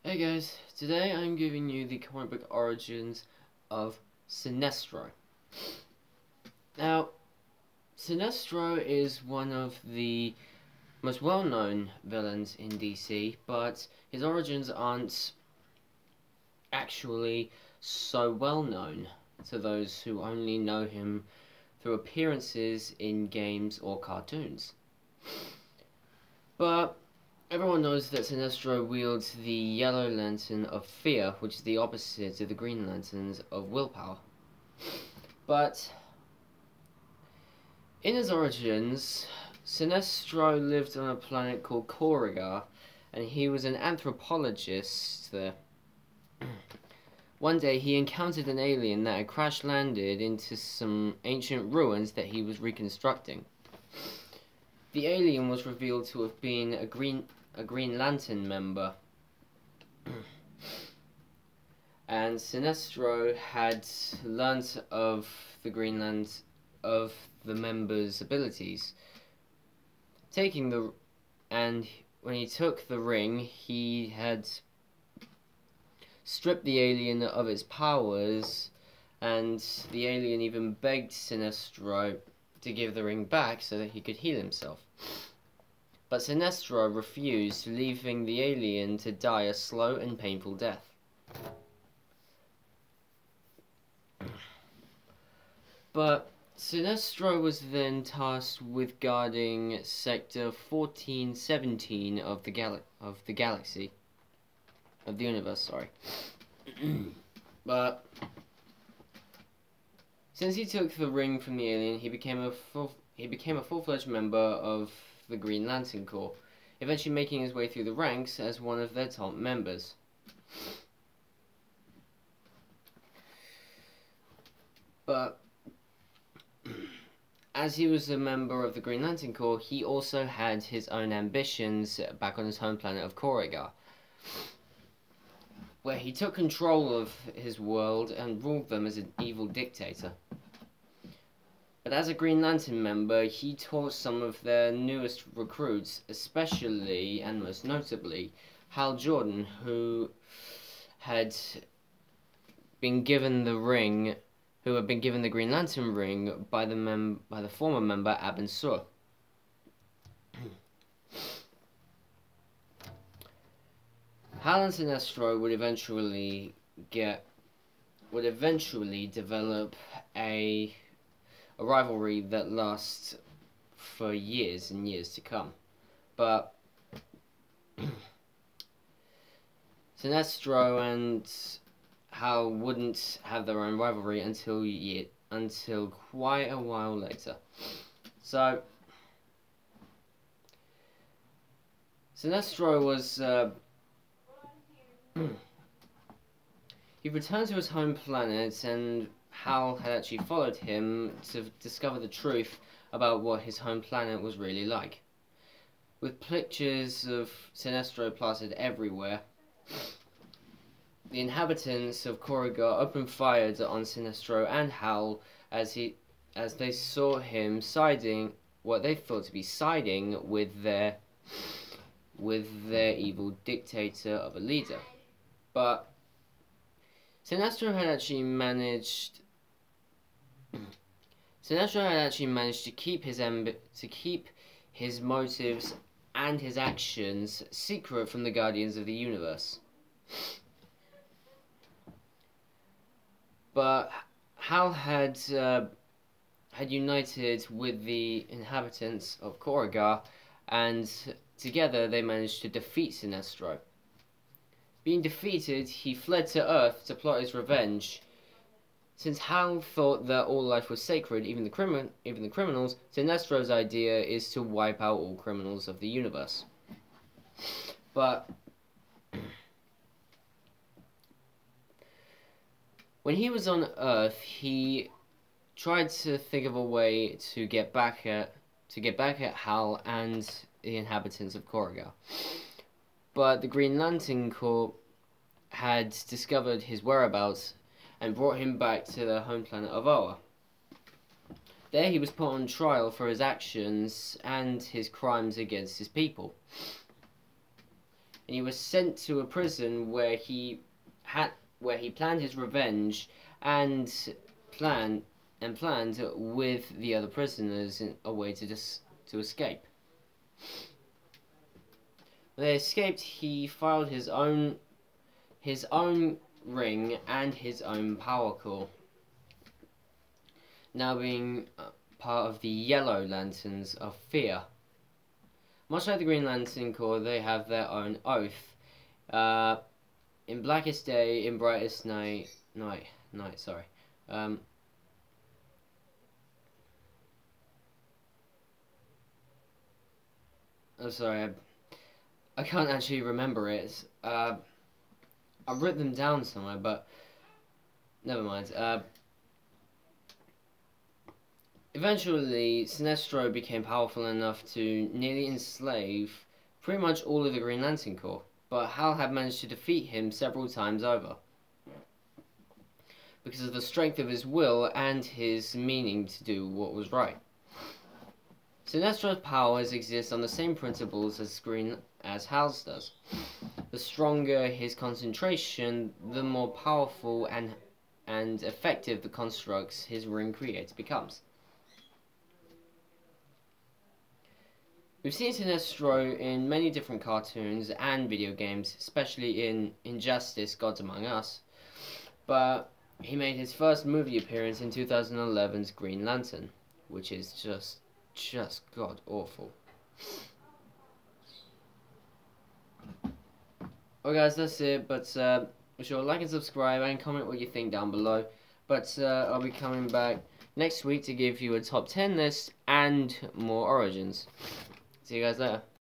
Hey guys, today I'm giving you the comic book origins of Sinestro. Now, Sinestro is one of the most well-known villains in DC, but his origins aren't actually so well-known to those who only know him through appearances in games or cartoons. But everyone knows that Sinestro wields the Yellow Lantern of Fear, which is the opposite of the Green Lanterns of Willpower. But in his origins, Sinestro lived on a planet called Corrigar, and he was an anthropologist there. One day he encountered an alien that had crash-landed into some ancient ruins that he was reconstructing. The alien was revealed to have been a Green Lantern member, and Sinestro had learnt of the member's abilities. And when he took the ring, he had stripped the alien of its powers, and the alien even begged Sinestro to give the ring back so that he could heal himself. But Sinestro refused, leaving the alien to die a slow and painful death. But Sinestro was then tasked with guarding Sector 1417 of the universe, sorry. But since he took the ring from the alien, he became a full-fledged member of the Green Lantern Corps, eventually making his way through the ranks as one of their top members. But as he was a member of the Green Lantern Corps, he also had his own ambitions back on his home planet of Corrigar, where he took control of his world and ruled them as an evil dictator. But as a Green Lantern member, he taught some of their newest recruits, especially and most notably Hal Jordan, who had been given the Green Lantern ring by the former member Abin Sur. Hal and Sinestro would eventually develop a rivalry that lasts for years and years to come. But Sinestro and Hal wouldn't have their own rivalry until quite a while later. So Sinestro was he returned to his home planet, and Hal had actually followed him to discover the truth about what his home planet was really like. With pictures of Sinestro plastered everywhere, the inhabitants of Corrigar opened fire on Sinestro and Hal as they saw him what they thought to be siding with their evil dictator of a leader. But Sinestro had actually managed to keep his motives and his actions secret from the Guardians of the Universe. But Hal had united with the inhabitants of Corrigar, and together they managed to defeat Sinestro. Being defeated, he fled to Earth to plot his revenge. Since Hal thought that all life was sacred, even the criminals, Sinestro's idea is to wipe out all criminals of the universe. But when he was on Earth, he tried to think of a way to get back at Hal and the inhabitants of Corrigar. But the Green Lantern Corps had discovered his whereabouts and brought him back to the home planet of Oa. There he was put on trial for his actions and his crimes against his people. and he was sent to a prison where he planned his revenge and planned with the other prisoners in a way to escape. When they escaped, he filed his own ring and his own power core, now being part of the Yellow Lanterns of Fear. Much like the Green Lantern Corps, they have their own oath. In blackest day, in brightest night. Sorry. I'm sorry. I can't actually remember it. I've written them down somewhere, but never mind. Eventually, Sinestro became powerful enough to nearly enslave pretty much all of the Green Lantern Corps, but Hal had managed to defeat him several times over because of the strength of his will and his meaning to do what was right. Sinestro's powers exist on the same principles as Hal's does. The stronger his concentration, the more powerful and effective the constructs his ring creates becomes. We've seen Sinestro in many different cartoons and video games, especially in Injustice: Gods Among Us, but he made his first movie appearance in 2011's Green Lantern, which is just god awful. Well guys, that's it, but be sure to like and subscribe and comment what you think down below. But I'll be coming back next week to give you a top 10 list and more origins. See you guys later.